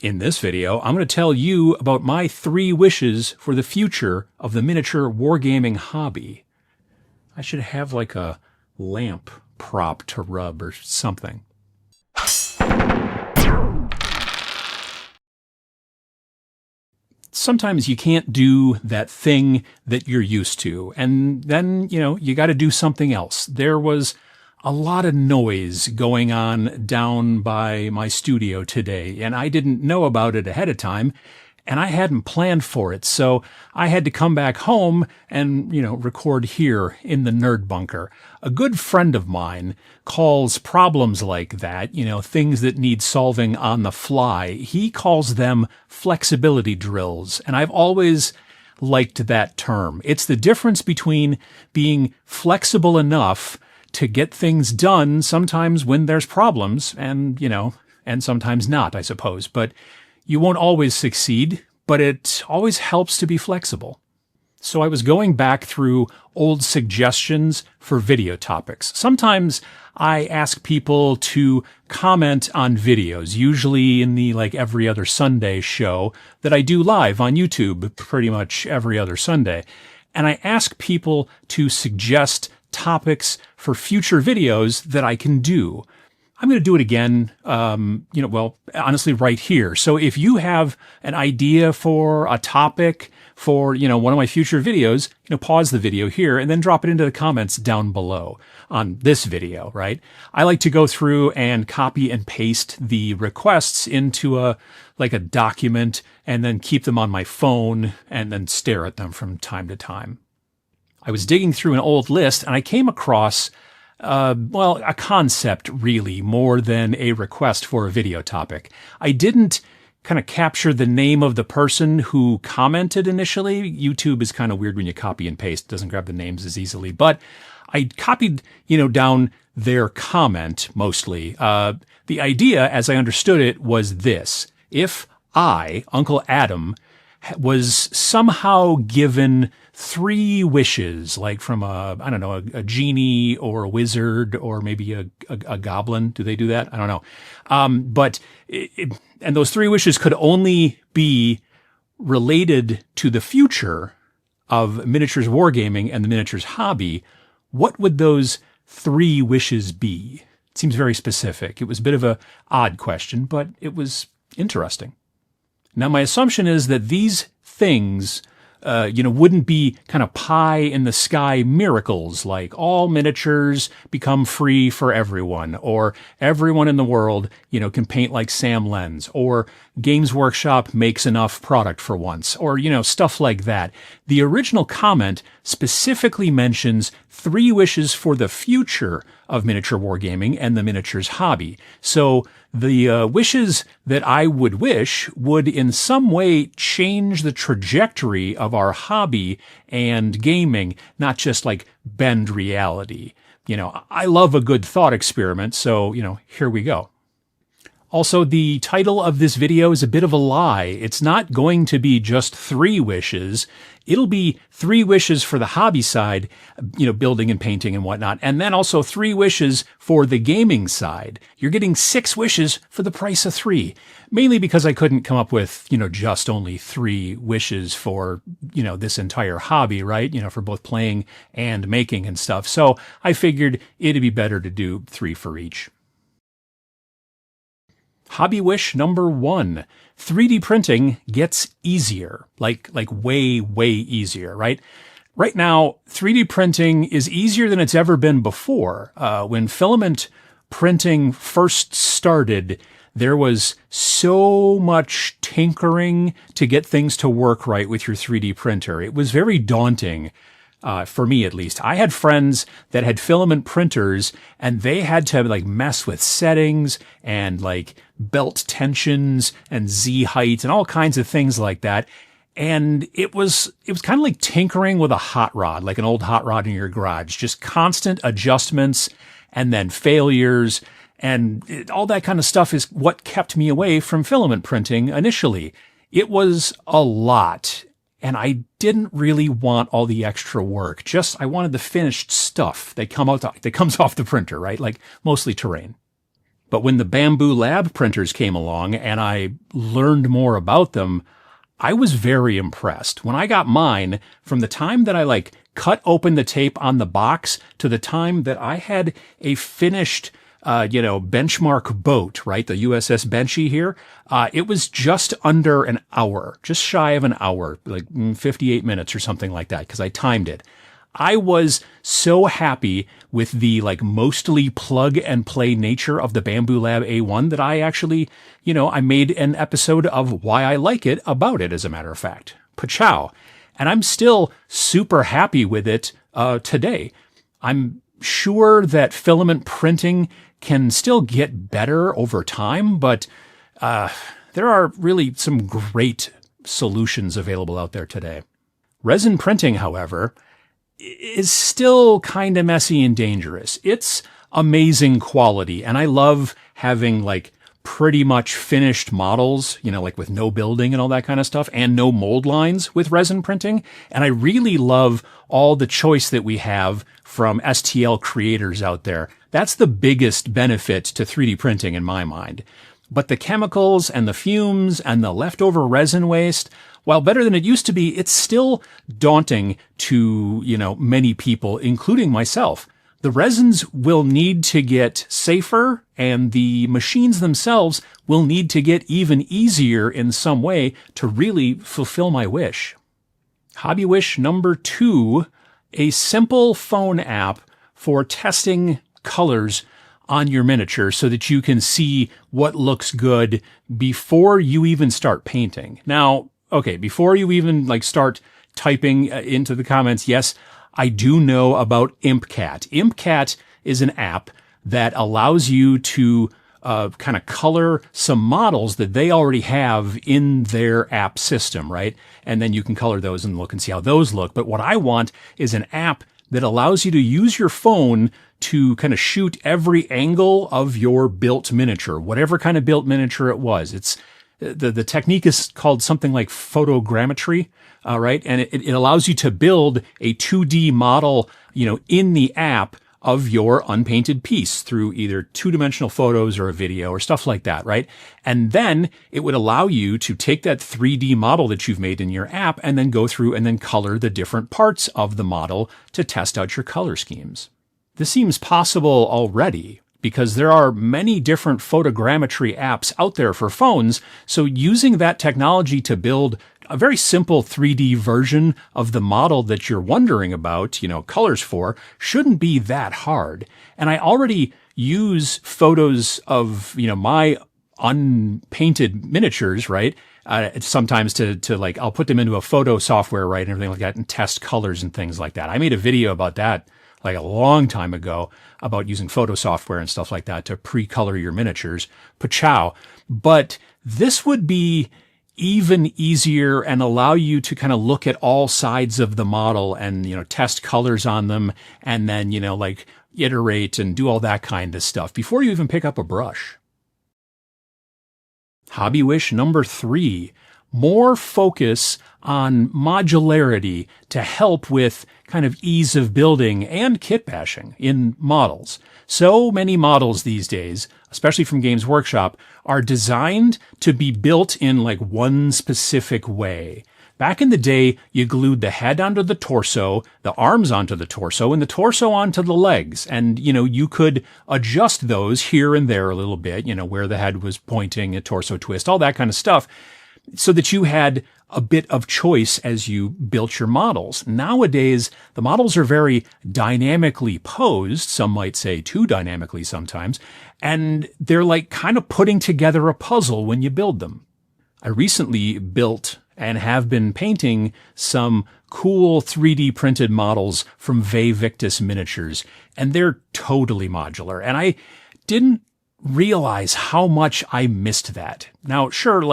In this video, I'm going to tell you about my 3 wishes for the future of the miniature wargaming hobby. I should have like a lamp prop to rub or something. Sometimes you can't do that thing that you're used to, and then, you got to do something else. There was a lot of noise going on down by my studio today, and I didn't know about it ahead of time, and I hadn't planned for it. So I had to come back home and, record here in the Nerd Bunker. A good friend of mine calls problems like that, things that need solving on the fly. He calls them flexibility drills, and I've always liked that term. It's the difference between being flexible enough to get things done sometimes when there's problems and sometimes not, I suppose. But you won't always succeed, but it always helps to be flexible. So I was going back through old suggestions for video topics. Sometimes I ask people to comment on videos, usually in the every other Sunday show that I do live on YouTube pretty much every other Sunday. And I ask people to suggest topics for future videos that I can do. I'm going to do it again, honestly, right here. So if you have an idea for a topic for, one of my future videos, pause the video here and then drop it into the comments down below on this video, right? I like to go through and copy and paste the requests into a document and then keep them on my phone and then stare at them from time to time. I was digging through an old list and I came across, a concept really more than a request for a video topic. I didn't kind of capture the name of the person who commented initially. YouTube is kind of weird when you copy and paste. It doesn't grab the names as easily, but I copied, down their comment mostly. The idea, as I understood it, was this. If I, Uncle Adam, was somehow given 3 wishes, like from a genie or a wizard or maybe a goblin. Do they do that? I don't know. And those 3 wishes could only be related to the future of miniatures wargaming and the miniatures hobby. What would those 3 wishes be? It seems very specific. It was a bit of an odd question, but it was interesting. Now, my assumption is that these things, wouldn't be kind of pie in the sky miracles like all miniatures become free for everyone, or everyone in the world, can paint like Sam Lenz, or Games Workshop makes enough product for once, or, stuff like that. The original comment specifically mentions 3 wishes for the future of miniature wargaming and the miniatures hobby. So the wishes that I would wish would in some way change the trajectory of our hobby and gaming, not just bend reality. I love a good thought experiment, so, here we go. Also, the title of this video is a bit of a lie. It's not going to be just 3 wishes. It'll be 3 wishes for the hobby side, building and painting and whatnot, and then also 3 wishes for the gaming side. You're getting 6 wishes for the price of 3, mainly because I couldn't come up with, just only 3 wishes for, this entire hobby, right? For both playing and making and stuff. So I figured it'd be better to do 3 for each. Hobby wish number 1, 3D printing gets easier, like way, way easier, right? Right now, 3D printing is easier than it's ever been before. When filament printing first started, there was so much tinkering to get things to work right with your 3D printer. It was very daunting. For me at least. I had friends that had filament printers and they had to mess with settings and belt tensions and Z height and all kinds of things like that. And it was kind of like tinkering with a hot rod, like an old hot rod in your garage, just constant adjustments and then failures. And all that kind of stuff is what kept me away from filament printing initially. It was a lot. And I didn't really want all the extra work. I wanted the finished stuff that comes off the printer, right? Mostly terrain. But when the Bamboo Lab printers came along and I learned more about them, I was very impressed. When I got mine, from the time that I cut open the tape on the box to the time that I had a finished benchmark boat, right? The USS Benchy here. It was just under an hour, just shy of an hour, 58 minutes or something like that, because I timed it. I was so happy with the mostly plug and play nature of the Bamboo Lab A1 that I actually, I made an episode of why I like it about it, as a matter of fact. Pachow. And I'm still super happy with it today. I'm sure that filament printing can still get better over time, but there are really some great solutions available out there today. Resin printing, however, is still kind of messy and dangerous. It's amazing quality, and I love having pretty much finished models, with no building and all that kind of stuff, and no mold lines with resin printing. And I really love all the choice that we have from STL creators out there. That's the biggest benefit to 3D printing in my mind. But the chemicals and the fumes and the leftover resin waste, while better than it used to be, it's still daunting to, many people, including myself. The resins will need to get safer, and the machines themselves will need to get even easier in some way to really fulfill my wish. Hobby wish number 2, a simple phone app for testing colors on your miniature so that you can see what looks good before you even start painting. Now, okay, before you even start typing into the comments, yes, I do know about ImpCat. ImpCat is an app that allows you to kind of color some models that they already have in their app system, right? And then you can color those and look and see how those look. But what I want is an app that allows you to use your phone to kind of shoot every angle of your built miniature, whatever kind of built miniature it was. It's the technique is called something like photogrammetry, right? And it allows you to build a 2D model, in the app of your unpainted piece through either 2-dimensional photos or a video or stuff like that, right? And then it would allow you to take that 3D model that you've made in your app and then go through and then color the different parts of the model to test out your color schemes. This seems possible already because there are many different photogrammetry apps out there for phones. So using that technology to build a very simple 3D version of the model that you're wondering about, colors for, shouldn't be that hard. And I already use photos of, my unpainted miniatures, right? Sometimes to I'll put them into a photo software, right? And everything like that, and test colors and things like that. I made a video about that a long time ago about using photo software and stuff like that to pre-color your miniatures. Pachow. But this would be even easier and allow you to kind of look at all sides of the model and, test colors on them and then, iterate and do all that kind of stuff before you even pick up a brush. Hobby wish number 3, more focus on modularity to help with kind of ease of building and kit bashing in models. So many models these days, especially from Games Workshop, are designed to be built in one specific way. Back in the day, you glued the head onto the torso, the arms onto the torso, and the torso onto the legs. And, you could adjust those here and there a little bit, where the head was pointing, a torso twist, all that kind of stuff, so that you had a bit of choice as you built your models. Nowadays, the models are very dynamically posed, some might say too dynamically sometimes, and they're kind of putting together a puzzle when you build them. I recently built and have been painting some cool 3D printed models from Ve Victus Miniatures, and they're totally modular. And I didn't realize how much I missed that. Now, sure,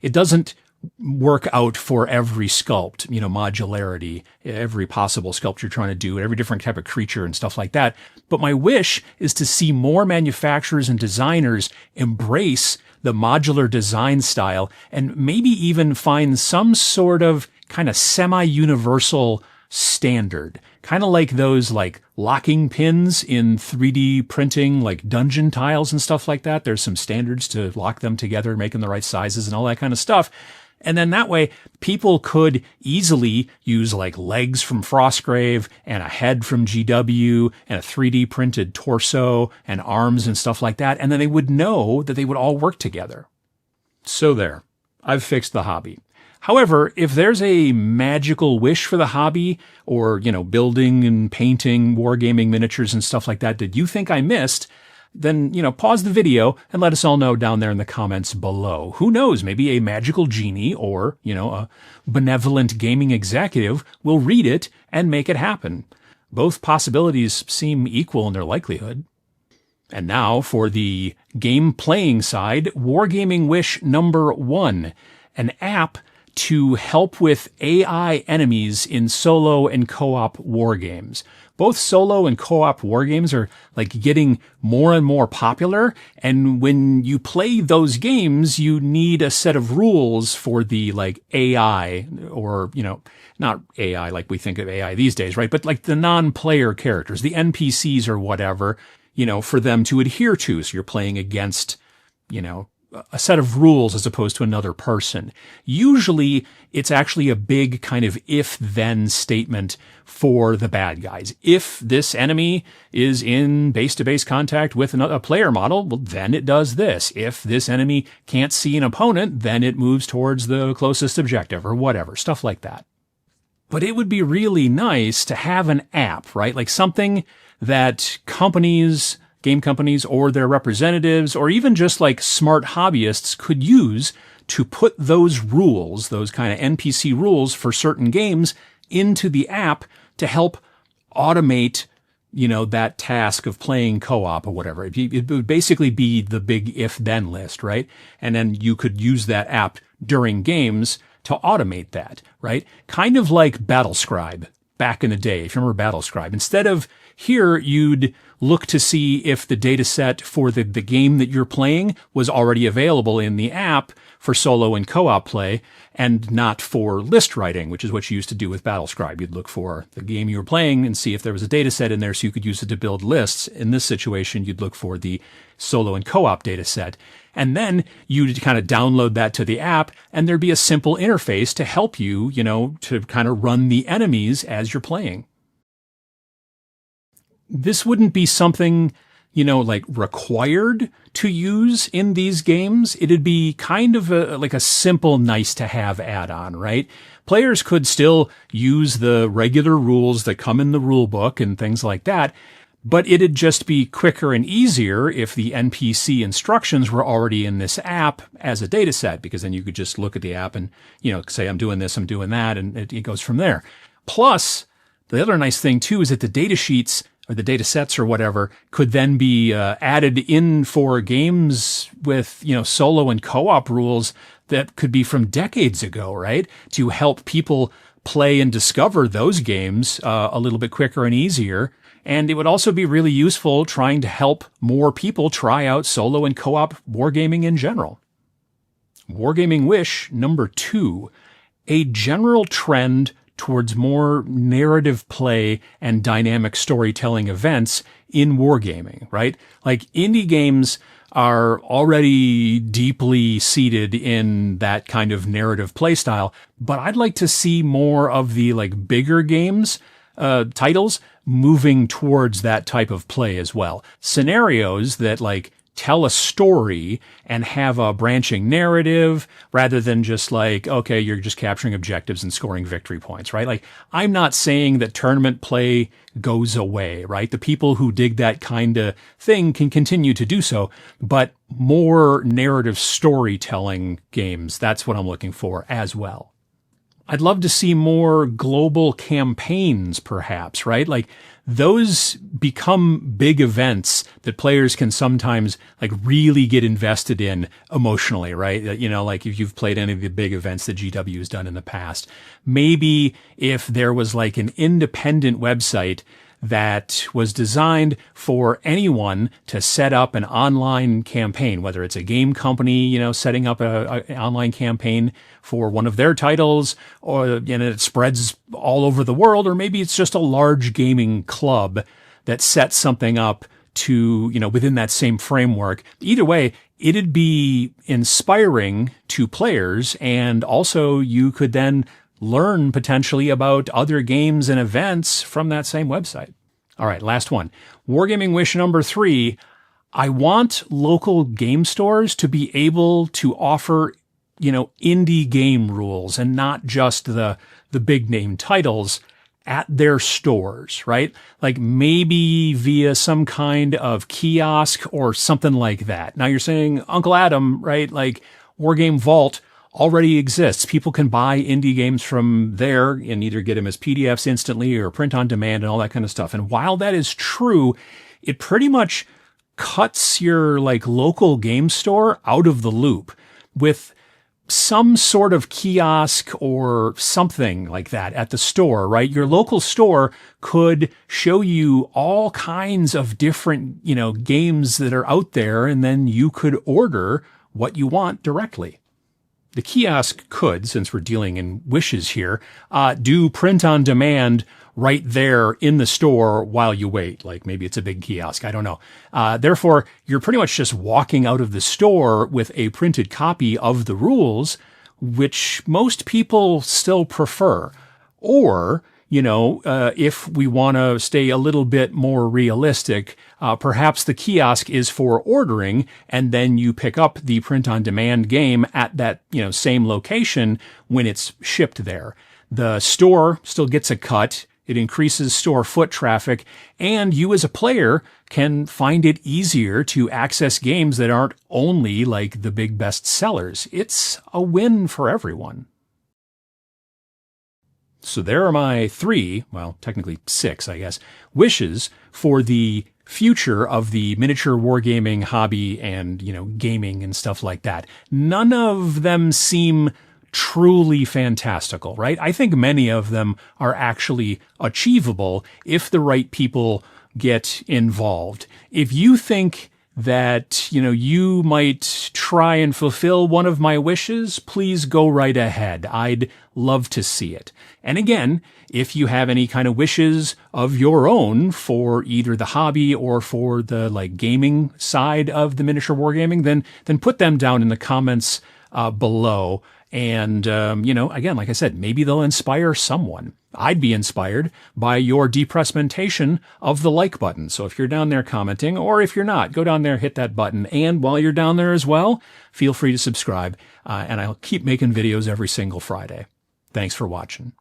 it doesn't work out for every sculpt, modularity, every possible sculpt you're trying to do, every different type of creature and stuff like that. But my wish is to see more manufacturers and designers embrace the modular design style and maybe even find some sort of kind of semi-universal standard. Kind of like those like locking pins in 3D printing, like dungeon tiles and stuff like that. There's some standards to lock them together, make them the right sizes and all that kind of stuff. And then that way, people could easily use like legs from Frostgrave and a head from GW and a 3D printed torso and arms and stuff like that. And then they would know that they would all work together. So there, I've fixed the hobby. However, if there's a magical wish for the hobby or, building and painting wargaming miniatures and stuff like that that you think I missed, then, pause the video and let us all know down there in the comments below. Who knows, maybe a magical genie or, a benevolent gaming executive will read it and make it happen. Both possibilities seem equal in their likelihood. And now for the game playing side, Wargaming Wish number 1, an app to help with AI enemies in solo and co-op wargames. Both solo and co-op wargames are like getting more and more popular. And when you play those games, you need a set of rules for the like AI or, not AI like we think of AI these days, right? But like the non-player characters, the NPCs or whatever, for them to adhere to. So you're playing against, a set of rules as opposed to another person. Usually it's actually a big kind of if-then statement for the bad guys. If this enemy is in base-to-base contact with a player model, well, then it does this. If this enemy can't see an opponent, then it moves towards the closest objective or whatever, stuff like that. But it would be really nice to have an app, right? Like something that game companies or their representatives, or even just like smart hobbyists could use to put those rules, those kind of NPC rules for certain games into the app to help automate, that task of playing co-op or whatever. It would basically be the big if-then list, right? And then you could use that app during games to automate that, right? Kind of like Battlescribe back in the day, if you remember Battlescribe. Instead of here, you'd look to see if the data set for the game that you're playing was already available in the app for solo and co-op play and not for list writing, which is what you used to do with Battlescribe. You'd look for the game you were playing and see if there was a data set in there so you could use it to build lists. In this situation, you'd look for the solo and co-op data set. And then you'd kind of download that to the app and there'd be a simple interface to help you, to kind of run the enemies as you're playing. This wouldn't be something, like required to use in these games. It'd be kind of like a simple nice to have add-on, right? Players could still use the regular rules that come in the rule book and things like that, but it'd just be quicker and easier if the NPC instructions were already in this app as a data set, because then you could just look at the app and, say, I'm doing this, I'm doing that, and it goes from there. Plus, the other nice thing too is that the data sheets or the data sets or whatever could then be added in for games with, solo and co-op rules that could be from decades ago, right? To help people play and discover those games a little bit quicker and easier. And it would also be really useful trying to help more people try out solo and co-op wargaming in general. Wargaming Wish number 2, a general trend towards more narrative play and dynamic storytelling events in wargaming, right? Like indie games are already deeply seated in that kind of narrative play style, but I'd like to see more of the like bigger games, titles moving towards that type of play as well. Scenarios that like tell a story and have a branching narrative rather than just like, okay, you're just capturing objectives and scoring victory points, right? Like, I'm not saying that tournament play goes away, right? The people who dig that kind of thing can continue to do so, but more narrative storytelling games, that's what I'm looking for as well. I'd love to see more global campaigns, perhaps, right? Like those become big events that players can sometimes like really get invested in emotionally, right? Like if you've played any of the big events that GW has done in the past, maybe if there was like an independent website that was designed for anyone to set up an online campaign, whether it's a game company, setting up an online campaign for one of their titles, or it spreads all over the world, or maybe it's just a large gaming club that sets something up to, within that same framework. Either way, it'd be inspiring to players, and also you could then learn potentially about other games and events from that same website. All right, last one. Wargaming wish number 3. I want local game stores to be able to offer, indie game rules and not just the big name titles at their stores, right? Like maybe via some kind of kiosk or something like that. Now you're saying, Uncle Adam, right? Like Wargame Vault already exists. People can buy indie games from there and either get them as PDFs instantly or print on demand and all that kind of stuff. And while that is true, it pretty much cuts your local game store out of the loop with some sort of kiosk or something like that at the store, right? Your local store could show you all kinds of different, games that are out there, and then you could order what you want directly. The kiosk could, since we're dealing in wishes here, do print on demand right there in the store while you wait. Like maybe it's a big kiosk. I don't know. Therefore, you're pretty much just walking out of the store with a printed copy of the rules, which most people still prefer. Or, if we want to stay a little bit more realistic, perhaps the kiosk is for ordering, and then you pick up the print-on-demand game at that, same location when it's shipped there. The store still gets a cut. It increases store foot traffic, and you as a player can find it easier to access games that aren't only like the big best sellers. It's a win for everyone. So there are my 3, well, technically 6, I guess, wishes for the future of the miniature wargaming hobby and, gaming and stuff like that. None of them seem truly fantastical, right? I think many of them are actually achievable if the right people get involved. If you think that, you might try and fulfill one of my wishes, please go right ahead. I'd love to see it. And again, if you have any kind of wishes of your own for either the hobby or for the gaming side of the miniature wargaming, then put them down in the comments below. And, again, like I said, maybe they'll inspire someone. I'd be inspired by your depressmentation of the like button. So if you're down there commenting, or if you're not, go down there, hit that button. And while you're down there as well, feel free to subscribe. And I'll keep making videos every single Friday. Thanks for watching.